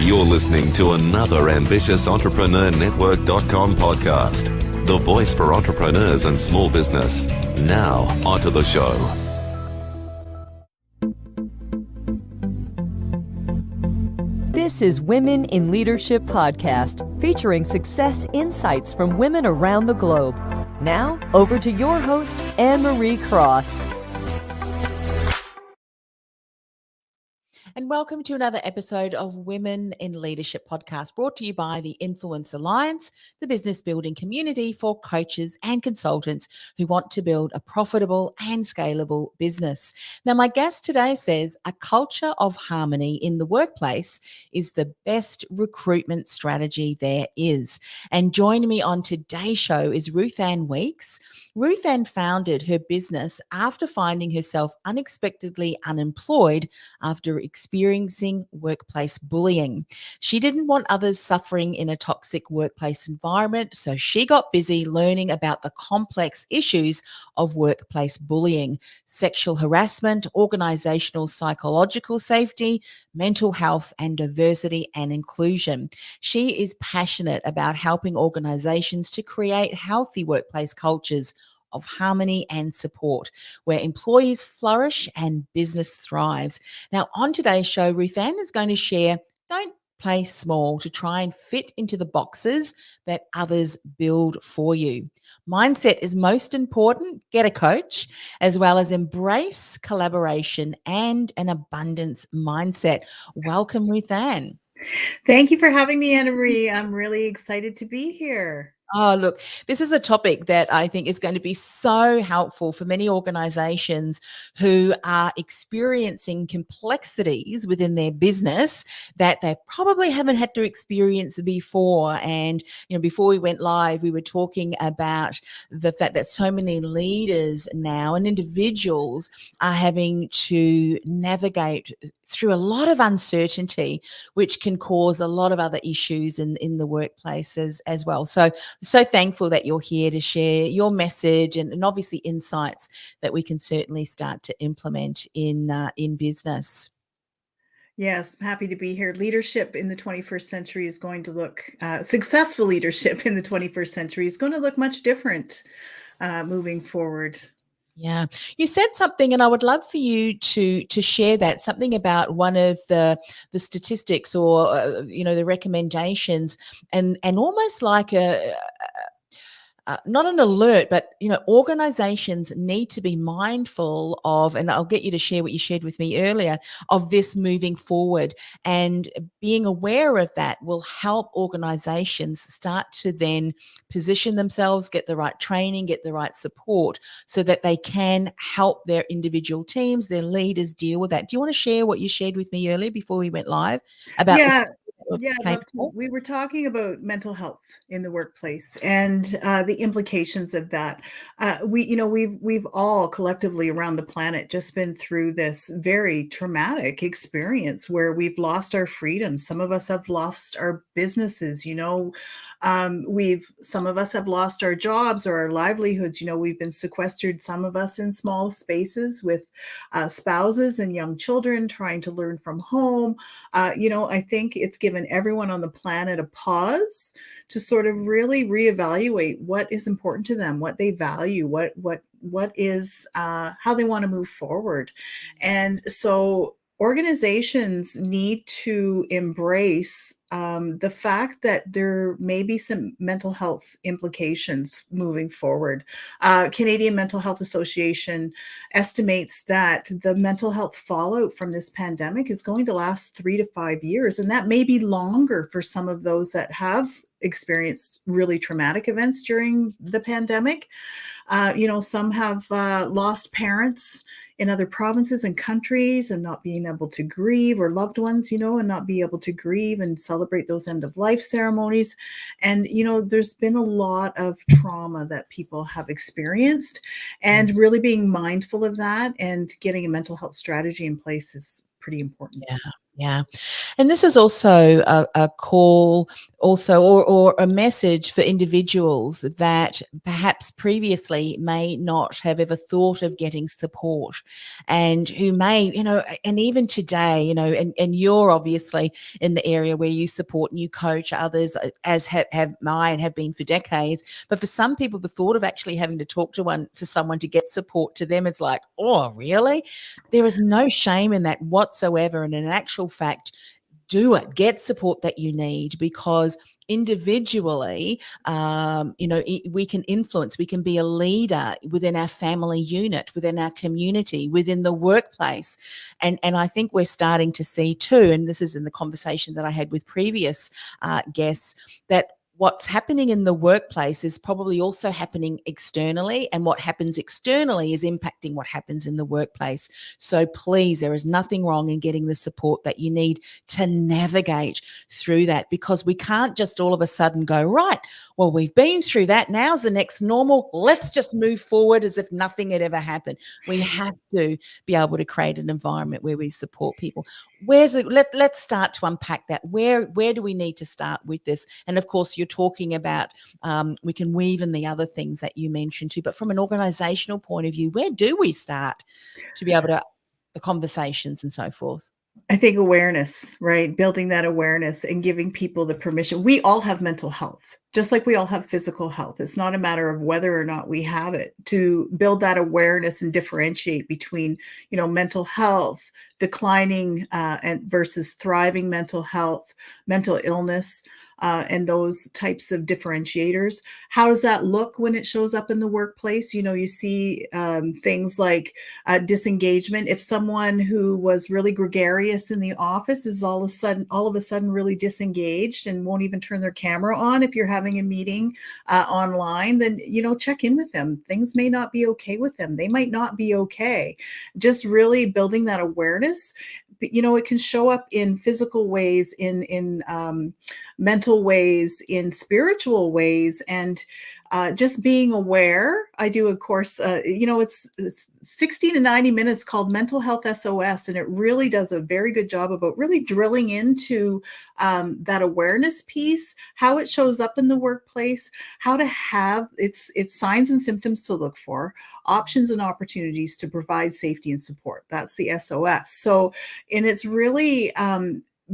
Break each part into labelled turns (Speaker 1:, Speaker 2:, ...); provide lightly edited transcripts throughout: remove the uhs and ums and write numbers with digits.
Speaker 1: You're listening to another ambitious Entrepreneur Network.com podcast, the voice for entrepreneurs and small business. Now, onto the show.
Speaker 2: This is Women in Leadership Podcast, featuring success insights from women around the globe. Now, over to your host, Annemarie Cross.
Speaker 3: And welcome to another episode of Women in Leadership Podcast, brought to you by the Influence Alliance, the business building community for coaches and consultants who want to build a profitable and scalable business. Now, my guest today says a culture of harmony in the workplace is the best recruitment strategy there is. And joining me on today's show is Ruthann Weeks. Ruthann founded her business after finding herself unexpectedly unemployed after experiencing workplace bullying. She didn't want others suffering in a toxic workplace environment, so she got busy learning about the complex issues of workplace bullying, sexual harassment, organizational psychological safety, mental health, and diversity and inclusion. She is passionate about helping organizations to create healthy workplace cultures of harmony and support, where employees flourish and business thrives. Now, on today's show, Ruthann is going to share, don't play small to try and fit into the boxes that others build for you. Mindset is most important. Get a coach, as well as embrace collaboration and an abundance mindset. Welcome, Ruthann.
Speaker 4: Thank you for having me, Annemarie. I'm really excited to be here.
Speaker 3: Oh, look, this is a topic that I think is going to be so helpful for many organizations who are experiencing complexities within their business that they probably haven't had to experience before. And, before we went live, we were talking about the fact that so many leaders now and individuals are having to navigate through a lot of uncertainty, which can cause a lot of other issues in the workplaces as well. So thankful that you're here to share your message and obviously insights that we can certainly start to implement in business.
Speaker 4: Yes, I'm happy to be here. Leadership in the 21st century is going to look, successful leadership in the 21st century is going to look much different moving forward.
Speaker 3: Yeah, you said something, and I would love for you to share that, something about one of the statistics or the recommendations, and almost like not an alert, but organizations need to be mindful of, and I'll get you to share what you shared with me earlier, of this moving forward. And being aware of that will help organizations start to then position themselves, get the right training, get the right support, so that they can help their individual teams, their leaders deal with that. Do you want to share what you shared with me earlier before we went live about
Speaker 4: I'd love to. We were talking about mental health in the workplace and the implications of that. We've all collectively around the planet just been through this very traumatic experience where we've lost our freedom. Some of us have lost our businesses. Some of us have lost our jobs or our livelihoods. We've been sequestered. Some of us in small spaces with spouses and young children trying to learn from home. I think it's given everyone on the planet a pause to sort of really reevaluate what is important to them, what they value, what is how they want to move forward. And so organizations need to embrace the fact that there may be some mental health implications moving forward. Canadian Mental Health Association estimates that the mental health fallout from this pandemic is going to last 3 to 5 years, and that may be longer for some of those that have experienced really traumatic events during the pandemic. Some have lost parents in other provinces and countries and not being able to grieve, or loved ones, and not be able to grieve and celebrate those end of life ceremonies. And, there's been a lot of trauma that people have experienced, and really being mindful of that and getting a mental health strategy in place is pretty important.
Speaker 3: Yeah. Yeah. And this is also a call also or a message for individuals that perhaps previously may not have ever thought of getting support and who may, and even today, and you're obviously in the area where you support and you coach others as have I and have been for decades. But for some people, the thought of actually having to talk to someone to get support to them, it's like, oh, really? There is no shame in that whatsoever. And in actual fact, do it. Get support that you need because individually, we can influence. We can be a leader within our family unit, within our community, within the workplace, and I think we're starting to see too. And this is in the conversation that I had with previous guests that. What's happening in the workplace is probably also happening externally, and what happens externally is impacting what happens in the workplace. So please, there is nothing wrong in getting the support that you need to navigate through that because we can't just all of a sudden go, right, well, we've been through that. Now's the next normal. Let's just move forward as if nothing had ever happened. We have to be able to create an environment where we support people. Let's start to unpack that. Where do we need to start with this? And of course, you're talking about we can weave in the other things that you mentioned too. But from an organizational point of view, where do we start to be able to the conversations and so forth?
Speaker 4: I think awareness, right? Building that awareness and giving people the permission. We all have mental health, just like we all have physical health. It's not a matter of whether or not we have it. To build that awareness and differentiate between, mental health, declining and versus thriving mental health, mental illness, and those types of differentiators. How does that look when it shows up in the workplace? You see things like disengagement. If someone who was really gregarious in the office is all of a sudden really disengaged and won't even turn their camera on if you're having a meeting online, then check in with them. Things may not be okay with them. They might not be okay. Just really building that awareness. It can show up in physical ways, in mental ways, in spiritual ways, and just being aware. I do a course, it's 60 to 90 minutes called Mental Health SOS, and it really does a very good job about really drilling into that awareness piece, how it shows up in the workplace, how to have its signs and symptoms to look for, options and opportunities to provide safety and support. That's the SOS. So, and it's really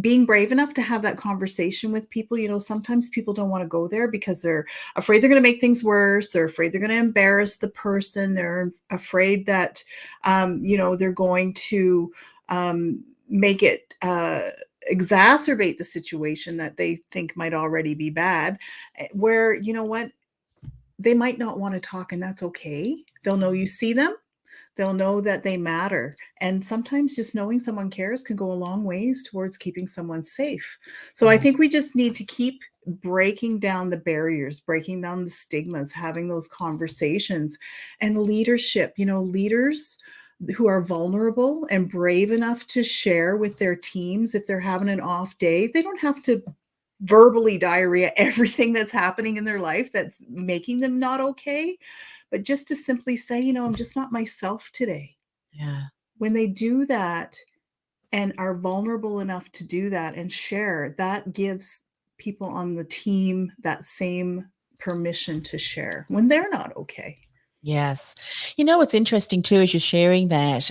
Speaker 4: being brave enough to have that conversation with people. Sometimes people don't want to go there because they're afraid they're going to make things worse. They're afraid they're going to embarrass the person. They're afraid that, they're going to make it exacerbate the situation that they think might already be bad, where, what, they might not want to talk, and that's okay. They'll know you see them. They'll know that they matter. And sometimes just knowing someone cares can go a long ways towards keeping someone safe. So I think we just need to keep breaking down the barriers, breaking down the stigmas, having those conversations. And leadership, leaders who are vulnerable and brave enough to share with their teams if they're having an off day. They don't have to verbally diarrhea everything that's happening in their life that's making them not okay, but just to simply say, I'm just not myself today.
Speaker 3: Yeah.
Speaker 4: When they do that and are vulnerable enough to do that and share, that gives people on the team that same permission to share when they're not okay.
Speaker 3: Yes. What's interesting too is you're sharing that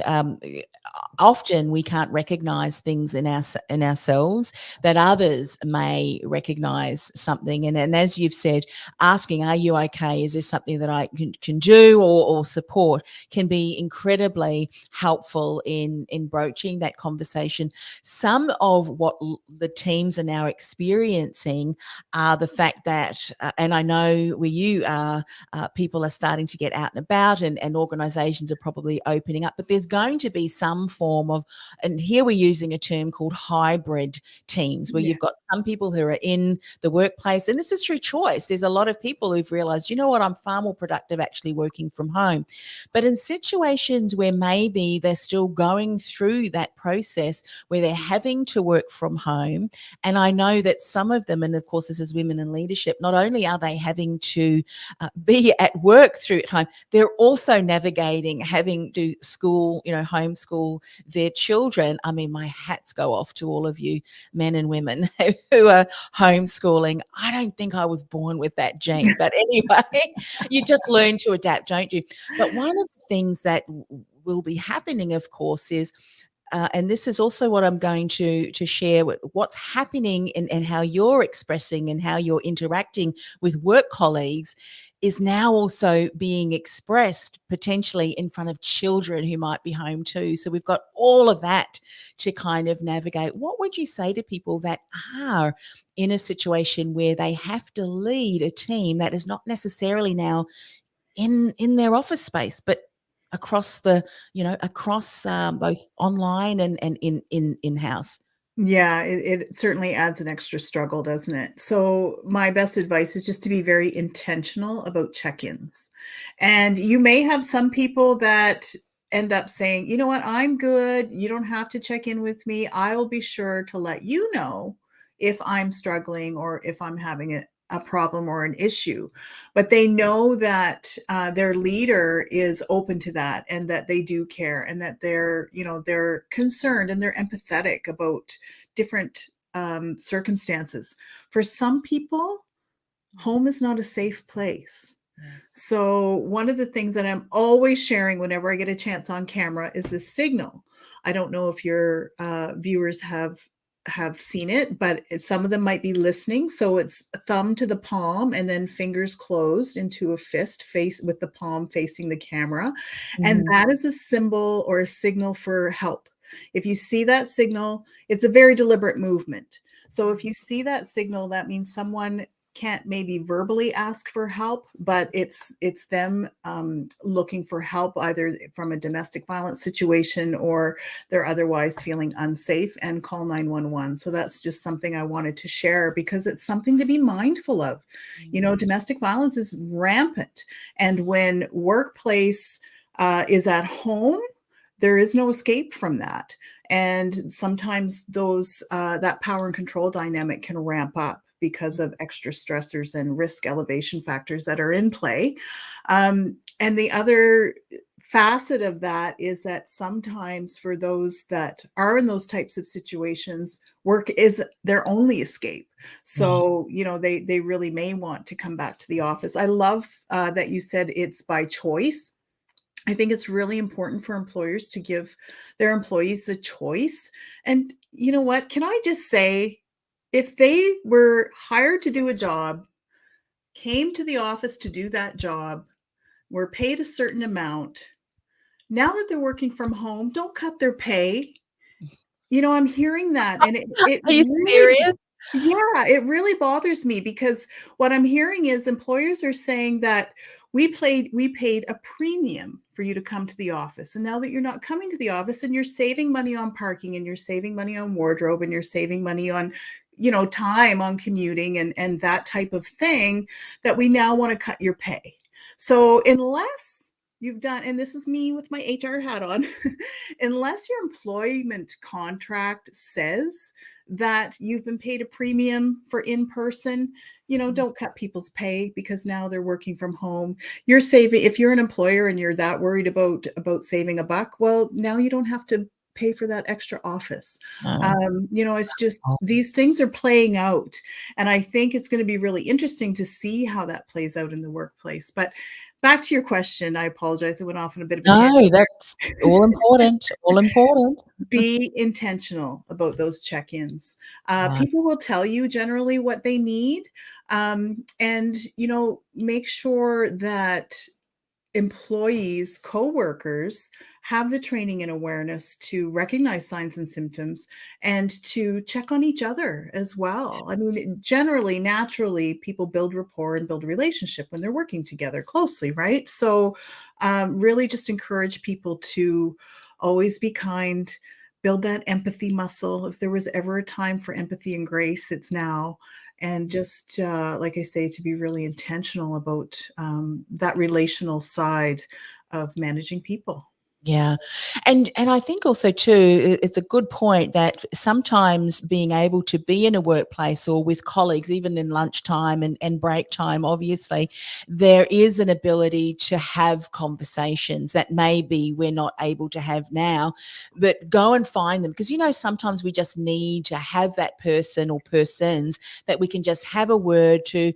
Speaker 3: often we can't recognize things in ourselves that others may recognize something. And as you've said, asking, are you okay? Is this something that I can do or support can be incredibly helpful in broaching that conversation. Some of what the teams are now experiencing are the fact that, and I know where you are, people are starting to get out and about and organizations are probably opening up, but there's going to be some form of, and here we're using a term called hybrid teams, where you've got some people who are in the workplace, and this is through choice. There's a lot of people who've realized, I'm far more productive actually working from home. But in situations where maybe they're still going through that process where they're having to work from home, and I know that some of them, and of course this is women in leadership, not only are they having to be at work through time, they're also navigating having to school, homeschool their children. I mean, my hats go off to all of you men and women who are homeschooling. I don't think I was born with that gene, but anyway, you just learn to adapt, don't you? But one of the things that will be happening, of course, is and this is also what I'm going to share what's happening and how you're expressing and how you're interacting with work colleagues is now also being expressed potentially in front of children who might be home too. So we've got all of that to kind of navigate. What would you say to people that are in a situation where they have to lead a team that is not necessarily now in their office space, but across both online and in-house?
Speaker 4: Yeah, it certainly adds an extra struggle, doesn't it? So, my best advice is just to be very intentional about check-ins. And you may have some people that end up saying, you know what, I'm good. You don't have to check in with me. I'll be sure to let you know if I'm struggling or if I'm having a problem or an issue. But they know that their leader is open to that and that they do care and that they're concerned and they're empathetic about different circumstances. For some people, home is not a safe place.
Speaker 3: Yes.
Speaker 4: So one of the things that I'm always sharing whenever I get a chance on camera is a signal. I don't know if your viewers have seen it, but some of them might be listening. So it's thumb to the palm and then fingers closed into a fist face with the palm facing the camera. And
Speaker 3: Mhm.
Speaker 4: that is a symbol or a signal for help. If you see that signal, it's a very deliberate movement. So if you see that signal, that means someone can't maybe verbally ask for help, but it's them looking for help either from a domestic violence situation or they're otherwise feeling unsafe and call 911. So that's just something I wanted to share because it's something to be mindful of. Domestic violence is rampant. And when workplace is at home, there is no escape from that. And sometimes those that power and control dynamic can ramp up because of extra stressors and risk elevation factors that are in play. And the other facet of that is that sometimes for those that are in those types of situations, work is their only escape.
Speaker 3: Yeah.
Speaker 4: So, they really may want to come back to the office. I love that you said it's by choice. I think it's really important for employers to give their employees a choice. And you know what? Can I just say, if they were hired to do a job, came to the office to do that job, were paid a certain amount, now that they're working from home, don't cut their pay. I'm hearing that, and it
Speaker 3: Are you
Speaker 4: really
Speaker 3: serious?
Speaker 4: yeah, it really bothers me because what I'm hearing is employers are saying that we paid a premium for you to come to the office. And now that you're not coming to the office and you're saving money on parking and you're saving money on wardrobe and you're saving money on, time on commuting and that type of thing, that we now want to cut your pay. So unless you've done, and this is me with my HR hat on, unless your employment contract says that you've been paid a premium for in person, don't cut people's pay because now they're working from home. You're saving, if you're an employer and you're that worried about saving a buck, well, now you don't have to pay for that extra office.
Speaker 3: No.
Speaker 4: It's just these things are playing out. And I think it's going to be really interesting to see how that plays out in the workplace. But back to your question, I apologize. I went off on a bit of a tangent.
Speaker 3: No, that's all important, all important.
Speaker 4: Be intentional about those check-ins.
Speaker 3: Right.
Speaker 4: People will tell you generally what they need, and make sure that employees, coworkers have the training and awareness to recognize signs and symptoms and to check on each other as well. I mean, generally, naturally, people build rapport and build a relationship when they're working together closely, right? So, really just encourage people to always be kind, build that empathy muscle. If there was ever a time for empathy and grace, it's now. And just like I say, to be really intentional about that relational side of managing people.
Speaker 3: Yeah. And I think also too, it's a good point that sometimes being able to be in a workplace or with colleagues, even in lunchtime and break time, obviously, there is an ability to have conversations that maybe we're not able to have now, but go and find them. Because, sometimes we just need to have that person or persons that we can just have a word to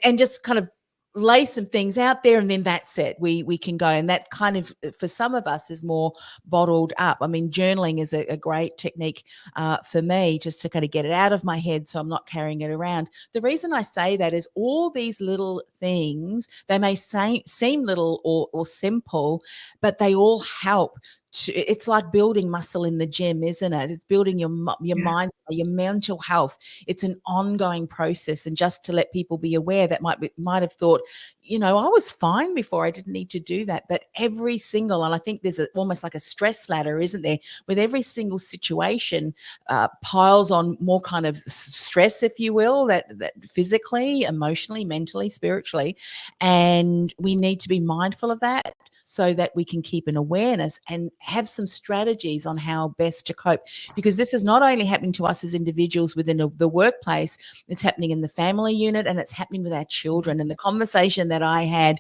Speaker 3: and just kind of lay some things out there, and then that's it. We can go, and that kind of for some of us is more bottled up. I mean, journaling is a great technique for me, just to kind of get it out of my head so I'm not carrying it around. The reason I say that is all these little things, they may seem little or simple, but they all help. It's like building muscle in the gym, isn't it? It's building your
Speaker 4: Yeah.
Speaker 3: mind, your mental health. It's an ongoing process, and just to let people be aware that might have thought, I was fine before, I didn't need to do that. But every single, and I think there's almost like a stress ladder, isn't there? With every single situation piles on more kind of stress, if you will, that physically, emotionally, mentally, spiritually, and we need to be mindful of that, so that we can keep an awareness and have some strategies on how best to cope. Because this is not only happening to us as individuals within the workplace, it's happening in the family unit, and it's happening with our children. And the conversation that I had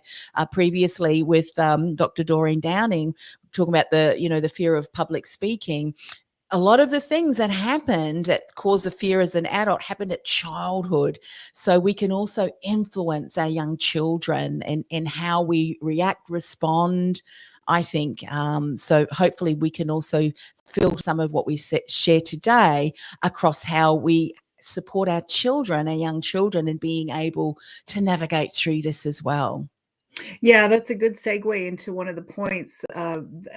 Speaker 3: previously with Dr. Doreen Downing, talking about the fear of public speaking, a lot of the things that happened that cause the fear as an adult happened at childhood. So we can also influence our young children and how we react, respond, I think. So hopefully we can also filter some of what we share today across how we support our children, our young children, and being able to navigate through this as well.
Speaker 4: Yeah, that's a good segue into one of the points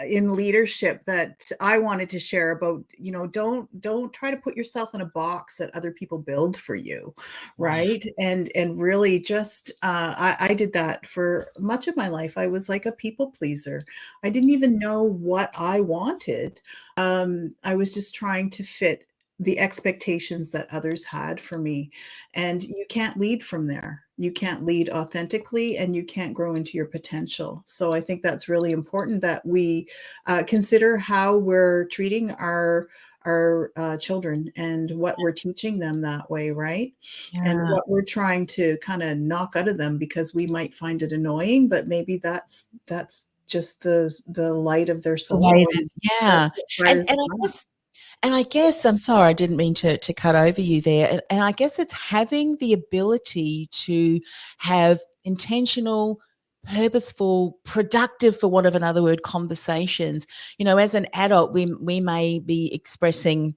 Speaker 4: in leadership that I wanted to share about, don't try to put yourself in a box that other people build for you,
Speaker 3: Wow.
Speaker 4: right? And really just I did that for much of my life. I was like a people pleaser. I didn't even know what I wanted. I was just trying to fit the expectations that others had for me. And you can't lead from there. You can't lead authentically, and you can't grow into your potential. So I think that's really important that we consider how we're treating our children and what we're teaching them that way, right? And
Speaker 3: Yeah.
Speaker 4: what we're trying to kind of knock out of them because we might find it annoying, but maybe that's just the light of their
Speaker 3: The way
Speaker 4: soul.
Speaker 3: that,
Speaker 4: That's
Speaker 3: yeah.
Speaker 4: what
Speaker 3: And
Speaker 4: fires
Speaker 3: and I
Speaker 4: them up.
Speaker 3: guess And I guess I'm sorry, I didn't mean to cut over you there. And I guess it's having the ability to have intentional, purposeful, productive, for want of another word, conversations. As an adult, we may be expressing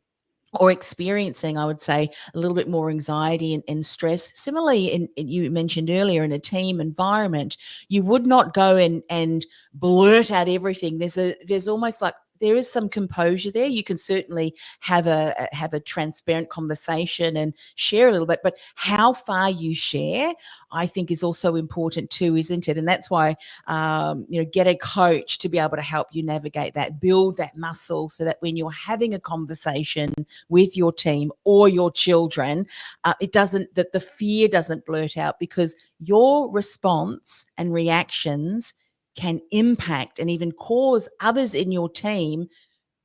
Speaker 3: or experiencing, I would say, a little bit more anxiety and stress. Similarly, you mentioned earlier, in a team environment, you would not go and blurt out everything. There's almost like there is some composure there. You can certainly have a transparent conversation and share a little bit, but how far you share, I think, is also important too, isn't it? And that's why get a coach to be able to help you navigate that, build that muscle, so that when you're having a conversation with your team or your children, that the fear doesn't blurt out, because your response and reactions can impact and even cause others in your team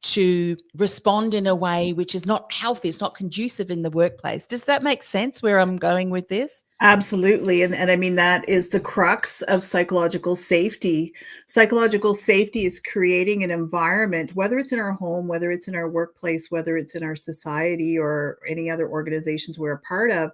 Speaker 3: to respond in a way which is not healthy. It's not conducive in the workplace. Does that make sense where I'm going with this?
Speaker 4: Absolutely, and I mean, that is the crux of psychological safety. Psychological safety is creating an environment, whether it's in our home, whether it's in our workplace, whether it's in our society or any other organizations we're a part of,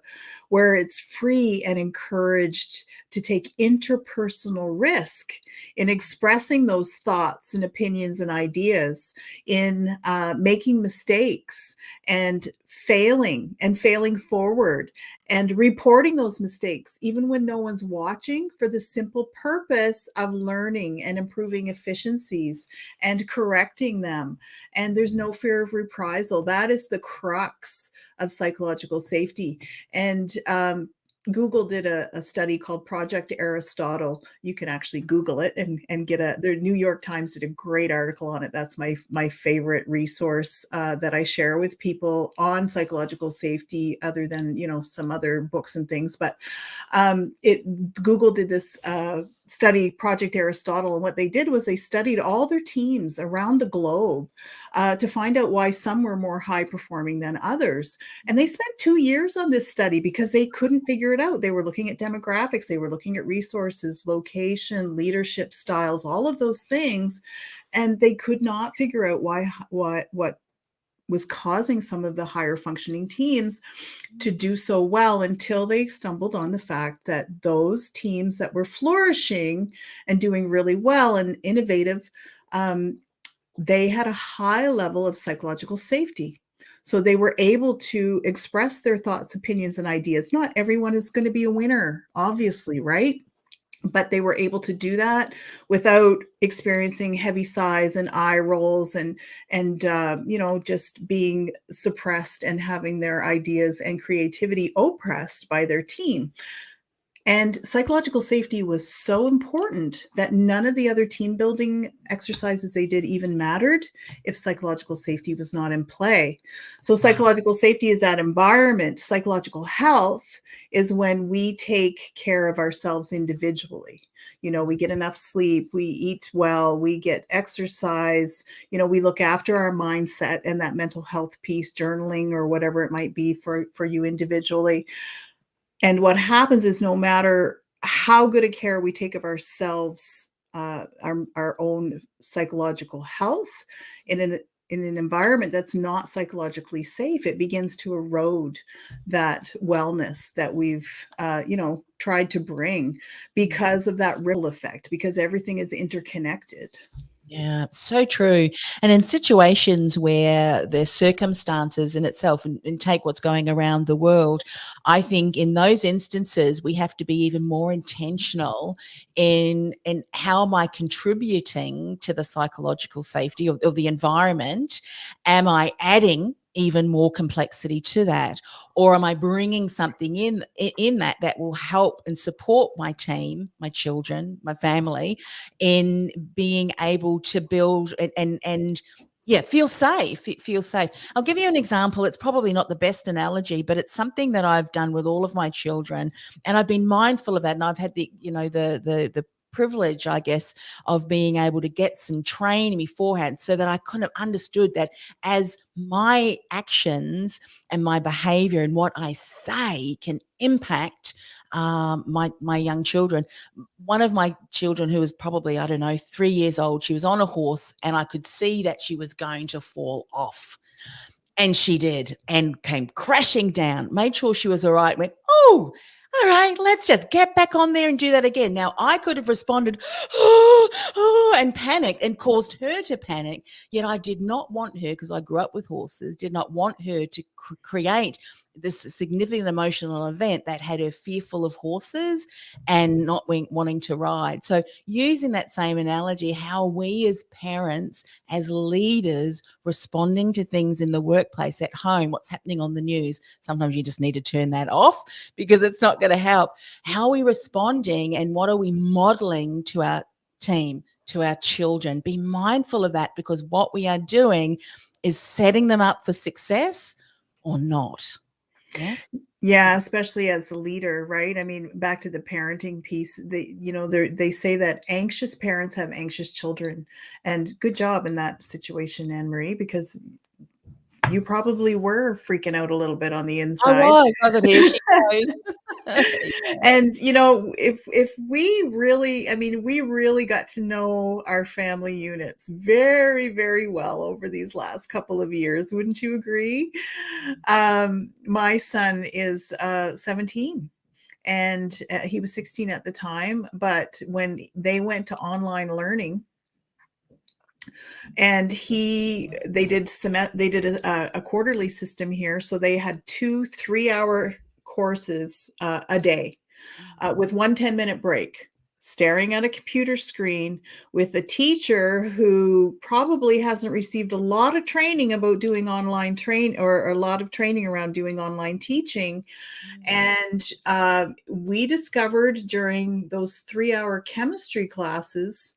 Speaker 4: where it's free and encouraged to take interpersonal risk in expressing those thoughts and opinions and ideas, in making mistakes and failing forward, and reporting those mistakes, even when no one's watching, for the simple purpose of learning and improving efficiencies and correcting them. And there's no fear of reprisal. That is the crux of psychological safety. And Google did a study called Project Aristotle. You can actually Google it and get the New York Times did a great article on it. That's my favorite resource that I share with people on psychological safety, other than some other books and things. But Google did this study Project Aristotle. And what they did was they studied all their teams around the globe to find out why some were more high performing than others. And they spent 2 years on this study because they couldn't figure it out. They were looking at demographics, they were looking at resources, location, leadership styles, all of those things. And they could not figure out what was causing some of the higher functioning teams to do so well, until they stumbled on the fact that those teams that were flourishing and doing really well and innovative, they had a high level of psychological safety. So they were able to express their thoughts, opinions, and ideas. Not everyone is going to be a winner, obviously, right? But they were able to do that without experiencing heavy sighs and eye rolls and just being suppressed and having their ideas and creativity oppressed by their team. And psychological safety was so important that none of the other team building exercises they did even mattered if psychological safety was not in play. So psychological safety is that environment. Psychological health is when we take care of ourselves individually. We get enough sleep, we eat well, we get exercise, we look after our mindset and that mental health piece, journaling or whatever it might be for you individually. And what happens is, no matter how good a care we take of ourselves, our own psychological health in an environment that's not psychologically safe, it begins to erode that wellness that we've, tried to bring, because of that ripple effect, because everything is interconnected.
Speaker 3: Yeah, so true. And in situations where there's circumstances in itself, and take what's going around the world, I think in those instances we have to be even more intentional in how am I contributing to the psychological safety of the environment? Am I adding even more complexity to that, or am I bringing something in that will help and support my team, my children, my family, in being able to build and yeah, feel safe. It feels safe. I'll give you an example. It's probably not the best analogy, but it's something that I've done with all of my children, and I've been mindful of that. And I've had the privilege, I guess, of being able to get some training beforehand, so that I kind of understood that as my actions and my behavior and what I say can impact my young children. One of my children, who was probably, I don't know, 3 years old, she was on a horse and I could see that she was going to fall off. And she did, and came crashing down, made sure she was all right, went, "Oh, all right, let's just get back on there and do that again." Now, I could have responded, "Oh, oh," and panicked and caused her to panic. Yet I did not want her, because I grew up with horses, did not want her to create this significant emotional event that had her fearful of horses and not wanting to ride. So using that same analogy, how we as parents, as leaders, responding to things in the workplace, at home, what's happening on the news, sometimes you just need to turn that off because it's not going to help. How are we responding, and what are we modeling to our team, to our children? Be mindful of that, because what we are doing is setting them up for success or not. Yes.
Speaker 4: Yeah, especially as a leader, right? I mean, back to the parenting piece, they say that anxious parents have anxious children. And good job in that situation, Annemarie, because you probably were freaking out a little bit on the
Speaker 3: I
Speaker 4: inside.
Speaker 3: was. I thought, here she goes.
Speaker 4: And if we really, I mean, we really got to know our family units very, very well over these last couple of years. Wouldn't you agree? My son is 17, and he was 16 at the time. But when they went to online learning, and they did a quarterly system here, so they had 2 3-hour courses a day, with 1 10-minute break, staring at a computer screen with a teacher who probably hasn't received a lot of training about doing online or a lot of training around doing online teaching. And we discovered during those 3-hour chemistry classes,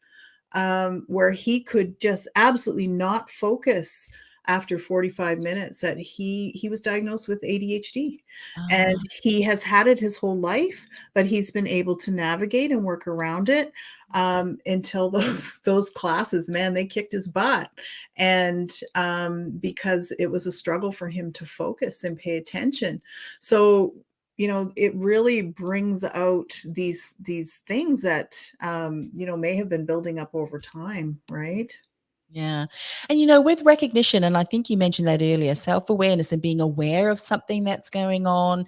Speaker 4: where he could just absolutely not focus after 45 minutes that he was diagnosed with ADHD. And
Speaker 3: Ah,
Speaker 4: he has had it his whole life, but he's been able to navigate and work around it until those classes, man, they kicked his butt. And because it was a struggle for him to focus and pay attention. So it really brings out these things that may have been building up over time, right?
Speaker 3: yeah. And, with recognition, and I think you mentioned that earlier, self-awareness and being aware of something that's going on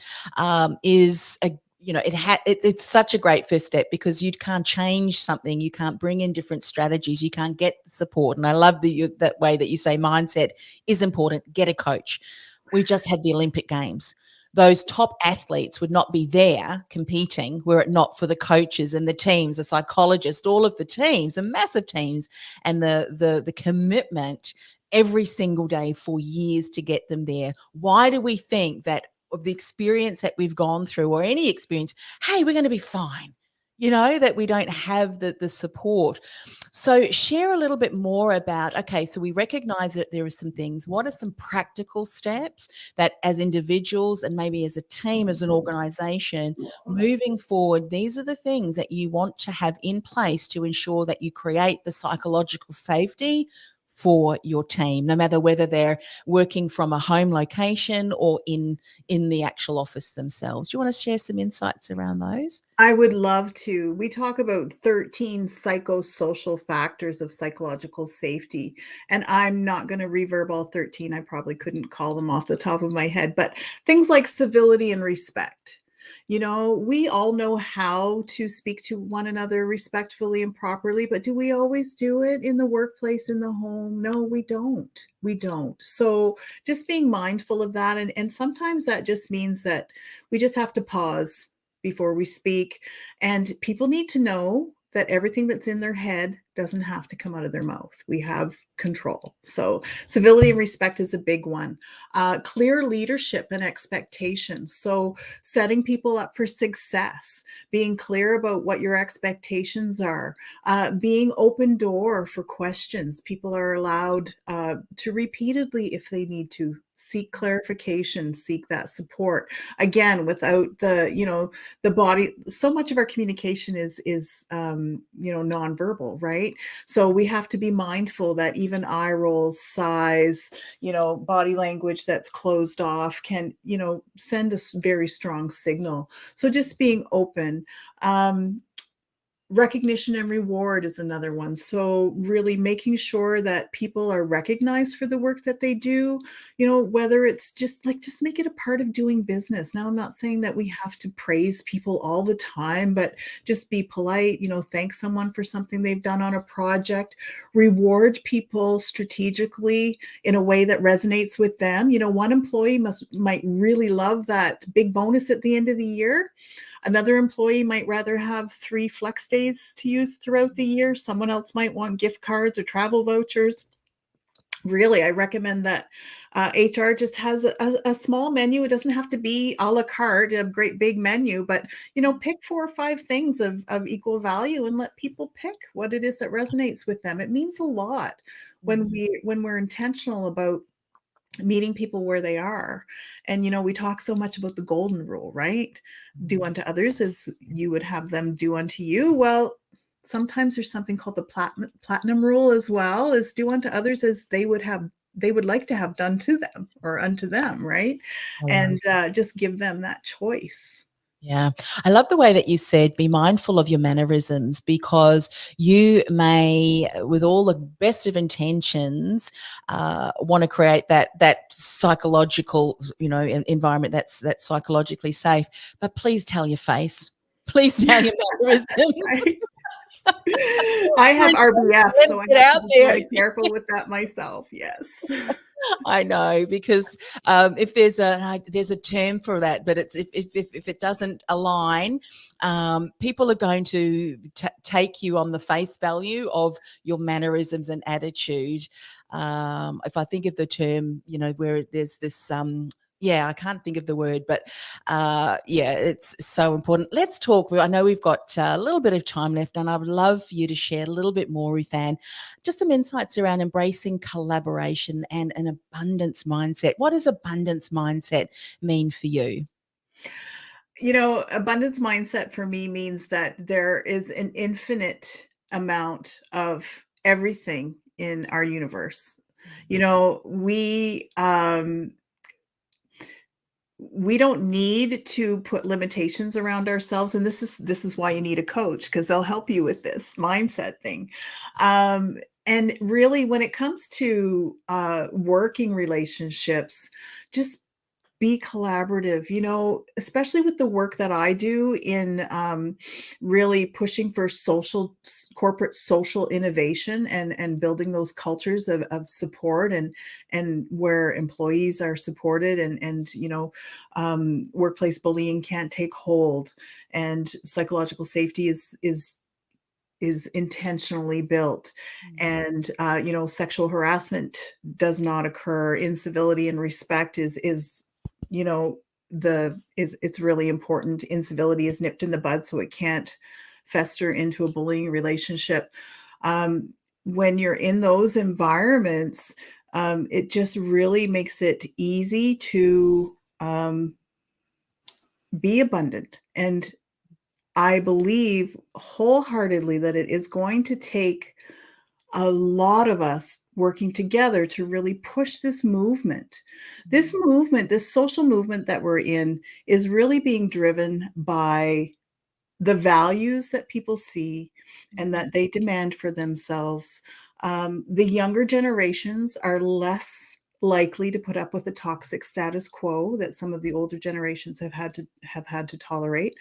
Speaker 3: is it's such a great first step, because you can't change something, you can't bring in different strategies, you can't get the support. And I love that way that you say mindset is important. Get a coach. We just had the Olympic Games. Those top athletes would not be there competing were it not for the coaches and the teams, the psychologists, all of the teams, the massive teams, and the commitment every single day for years to get them there. Why do we think that of the experience that we've gone through, or any experience, hey, we're going to be fine? That we don't have the support. So share a little bit more about, okay, so we recognize that there are some things. What are some practical steps that as individuals and maybe as a team, as an organization, moving forward, these are the things that you want to have in place to ensure that you create the psychological safety for your team, no matter whether they're working from a home location or in the actual office themselves. Do you want to share some insights around those?
Speaker 4: I would love to. We talk about 13 psychosocial factors of psychological safety, and I'm not going to reverb all 13. I probably couldn't call them off the top of my head, but things like civility and respect. We all know how to speak to one another respectfully and properly, but do we always do it in the workplace, in the home? No, we don't. We don't. So just being mindful of that. And sometimes that just means that we just have to pause before we speak. And people need to know that everything that's in their head doesn't have to come out of their mouth. We have control. So civility and respect is a big one. Clear leadership and expectations. So setting people up for success, being clear about what your expectations are, being open door for questions. People are allowed to repeatedly, if they need to, seek clarification, seek that support. Again, without the body, so much of our communication is nonverbal, right? So we have to be mindful that even eye rolls, sighs, body language that's closed off can, send a very strong signal. So just being open. Recognition and reward is another one. So really making sure that people are recognized for the work that they do, whether it's just make it a part of doing business. Now, I'm not saying that we have to praise people all the time, but just be polite, thank someone for something they've done on a project, reward people strategically in a way that resonates with them. One employee might really love that big bonus at the end of the year. Another employee might rather have 3 flex days to use throughout the year. Someone else might want gift cards or travel vouchers. Really, I recommend that HR just has a small menu. It doesn't have to be a la carte, a great big menu, but pick 4 or 5 things of equal value and let people pick what it is that resonates with them. It means a lot when we're intentional about meeting people where they are. And we talk so much about the golden rule, right? Do unto others as you would have them do unto you. Well, sometimes there's something called the platinum rule as well, is do unto others as they would like to have done to them or unto them, right? And just give them that choice.
Speaker 3: Yeah. I love the way that you said be mindful of your mannerisms, because you may, with all the best of intentions, want to create that psychological, environment that's psychologically safe. But please tell your face. Please tell your mannerisms.
Speaker 4: Right? I have RBF, so I
Speaker 3: Get
Speaker 4: have
Speaker 3: out
Speaker 4: to be
Speaker 3: there.
Speaker 4: really careful with that myself. Yes.
Speaker 3: I know, because if there's a term for that, but it's if it doesn't align, people are going to take you on the face value of your mannerisms and attitude. If I think of the term, where there's this yeah, I can't think of the word, but yeah, it's so important. Let's talk. I know we've got a little bit of time left, and I would love for you to share a little bit more, Ruthann, just some insights around embracing collaboration and an abundance mindset. What does abundance mindset mean for you?
Speaker 4: Abundance mindset for me means that there is an infinite amount of everything in our universe. You know, we don't need to put limitations around ourselves, and this is why you need a coach, because they'll help you with this mindset thing. And really, when it comes to working relationships, just be collaborative, especially with the work that I do in really pushing for corporate social innovation, and building those cultures of support, and where employees are supported, and workplace bullying can't take hold, and psychological safety is intentionally built, and sexual harassment does not occur. Incivility and respect is you know it's really important. Incivility is nipped in the bud so it can't fester into a bullying relationship. When you're in those environments, it just really makes it easy to be abundant. And I believe wholeheartedly that it is going to take a lot of us working together to really push this movement. This movement, this social movement that we're in, is really being driven by the values that people see and that they demand for themselves. The younger generations are less likely to put up with the toxic status quo that some of the older generations have had to tolerate.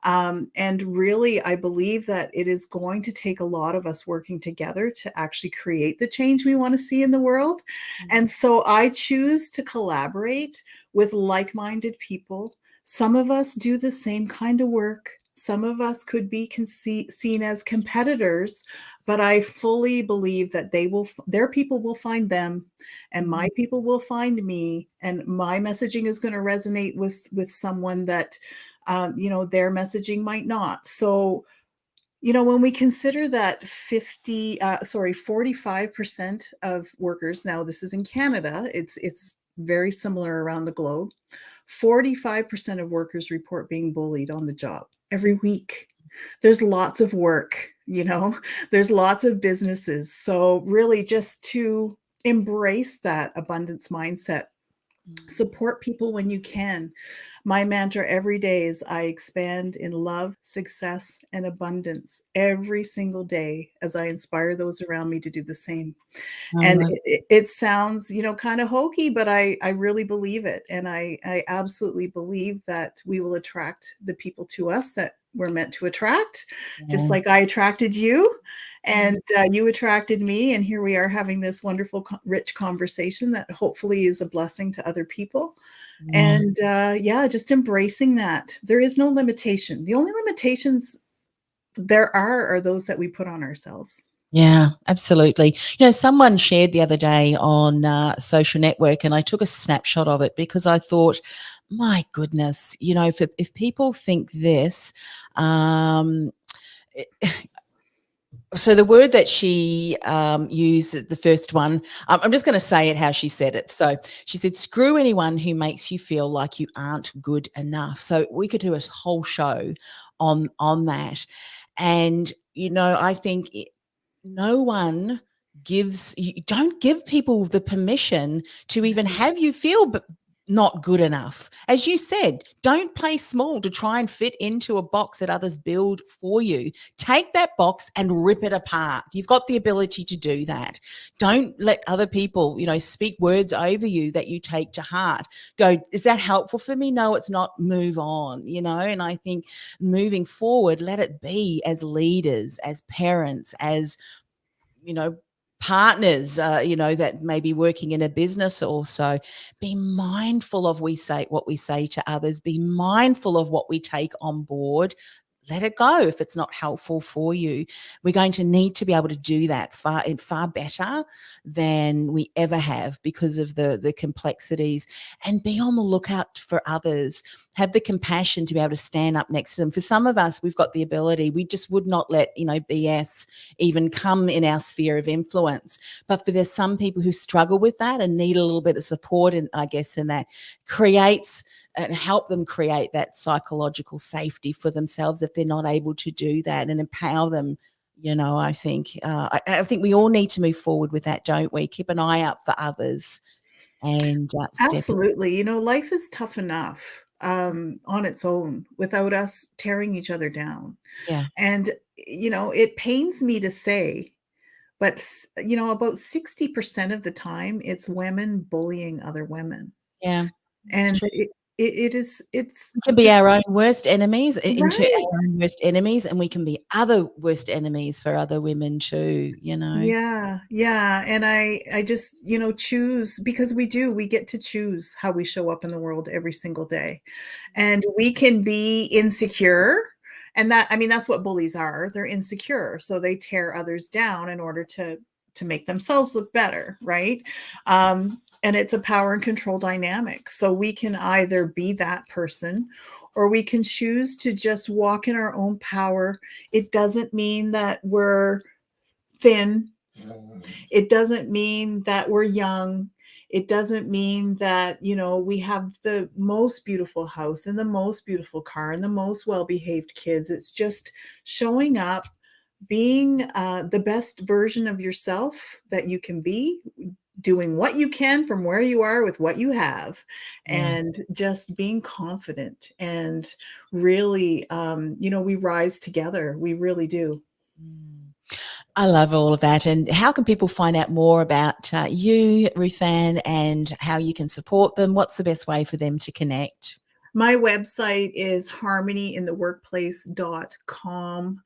Speaker 4: And really, I believe that it is going to take a lot of us working together to actually create the change we want to see in the world. And so I choose to collaborate with like-minded people. Some of us do the same kind of work. Some of us could be seen as competitors, but I fully believe that their people will find them, and my people will find me, and my messaging is going to resonate with someone that their messaging might not. So, when we consider that 45% of workers, now this is in Canada, it's very similar around the globe. 45% of workers report being bullied on the job every week. There's lots of work, there's lots of businesses. So really, just to embrace that abundance mindset, support people when you can. My mantra every day is I expand in love, success, and abundance every single day as I inspire those around me to do the same.
Speaker 3: I
Speaker 4: And
Speaker 3: love
Speaker 4: it sounds, kind of hokey, but I really believe it. And I absolutely believe that we will attract the people to us that we're meant to attract, just
Speaker 3: that.
Speaker 4: like I attracted you, and you attracted me. And here we are having this wonderful, rich conversation that hopefully is a blessing to other people.
Speaker 3: Yeah.
Speaker 4: And yeah, just embracing that. There is no limitation. The only limitations there are those that we put on ourselves.
Speaker 3: Yeah, absolutely. Someone shared the other day on social network, and I took a snapshot of it because I thought, my goodness, if people think this, so the word that she used, the first one, I'm just going to say it how she said it. So she said, screw anyone who makes you feel like you aren't good enough. So we could do a whole show on that. And, I think no one don't give people the permission to even have you feel not good enough. As you said, don't play small to try and fit into a box that others build for you. Take that box and rip it apart. You've got the ability to do that. Don't let other people, speak words over you that you take to heart. Go, is that helpful for me? No, it's not. Move on, and I think moving forward, let it be as leaders, as parents, as partners, that may be working in a business also. Be mindful of what we say to others. Be mindful of what we take on board. let it go if it's not helpful for you. We're going to need to be able to do that far better than we ever have because of the complexities, and be on the lookout for others. Have the compassion to be able to stand up next to them. For some of us, we've got the ability. We just would not let, BS even come in our sphere of influence. But there's some people who struggle with that and need a little bit of support, and I guess in that creates and help them create that psychological safety for themselves if they're not able to do that, and empower them. I think we all need to move forward with that, don't we? Keep an eye out for others and step in.
Speaker 4: Absolutely. Life is tough enough on its own without us tearing each other down.
Speaker 3: Yeah,
Speaker 4: And, it pains me to say, but, about 60% of the time, it's women bullying other women.
Speaker 3: yeah, it's
Speaker 4: And
Speaker 3: true.
Speaker 4: it's
Speaker 3: We can be
Speaker 4: just
Speaker 3: our own worst enemies into
Speaker 4: right.
Speaker 3: our own worst enemies, and we can be other worst enemies for other women too.
Speaker 4: Yeah, yeah, and I just, choose because we get to choose how we show up in the world every single day. And we can be insecure, and that's what bullies are. They're insecure, so they tear others down in order to make themselves look better, right? And it's a power and control dynamic. So we can either be that person, or we can choose to just walk in our own power. It doesn't mean that we're thin. It doesn't mean that we're young. It doesn't mean that, we have the most beautiful house and the most beautiful car and the most well-behaved kids. It's just showing up, being the best version of yourself that you can be, doing what you can from where you are with what you have,
Speaker 3: Yeah.
Speaker 4: and just being confident. And really, we rise together. We really do.
Speaker 3: Mm. I love all of that. And how can people find out more about you, Ruthann, and how you can support them? What's the best way for them to connect?
Speaker 4: My website is harmonyintheworkplace.com.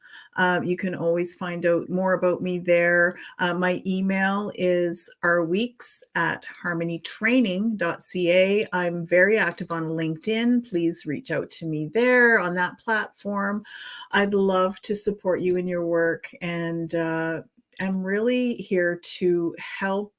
Speaker 4: You can always find out more about me there. My email is rweeks@harmonytraining.ca. I'm very active on LinkedIn. Please reach out to me there on that platform. I'd love to support you in your work, and I'm really here to help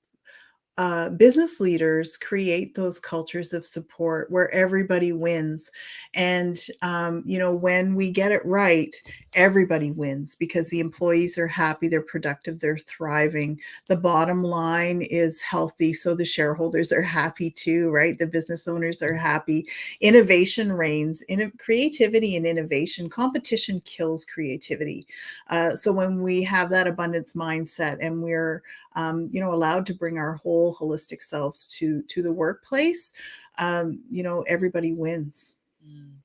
Speaker 4: business leaders create those cultures of support where everybody wins. And, when we get it right, everybody wins because the employees are happy, they're productive, they're thriving. The bottom line is healthy, so the shareholders are happy too, right? The business owners are happy. Innovation reigns. Creativity and innovation. Competition kills creativity. So when we have that abundance mindset, and we're allowed to bring our whole holistic selves to the workplace, everybody wins.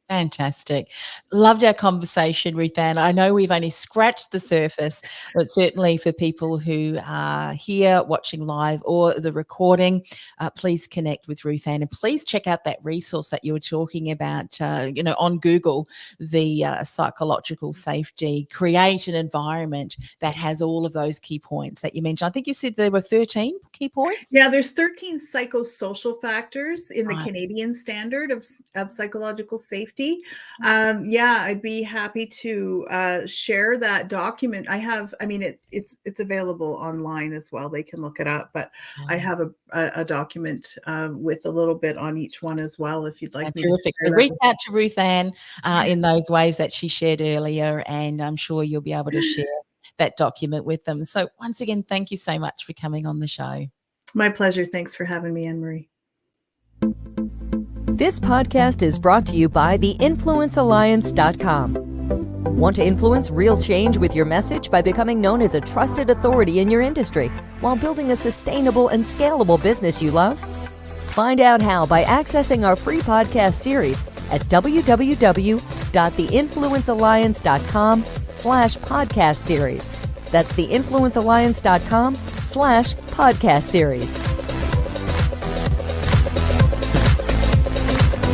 Speaker 3: Fantastic. Loved our conversation, Ruthann. I know we've only scratched the surface, but certainly for people who are here watching live or the recording, please connect with Ruthann, and please check out that resource that you were talking about, on Google, the psychological safety. Create an environment that has all of those key points that you mentioned. I think you said there were 13 key points.
Speaker 4: Yeah, there's 13 psychosocial factors in the
Speaker 3: Right.
Speaker 4: Canadian standard of psychological safety. I'd be happy to share that document. It's available online as well. They can look it up, but I have a document with a little bit on each one as well, if you'd like me to
Speaker 3: Terrific.
Speaker 4: share
Speaker 3: So
Speaker 4: that
Speaker 3: reach
Speaker 4: with
Speaker 3: out to Ruthann in those ways that she shared earlier, and I'm sure you'll be able to share that document with them. So once again, thank you so much for coming on the show.
Speaker 4: My pleasure. Thanks for having me, Annemarie.
Speaker 2: This podcast is brought to you by theinfluencealliance.com. Want to influence real change with your message by becoming known as a trusted authority in your industry while building a sustainable and scalable business you love? Find out how by accessing our free podcast series at www.theinfluencealliance.com/podcast series. That's theinfluencealliance.com/podcast series.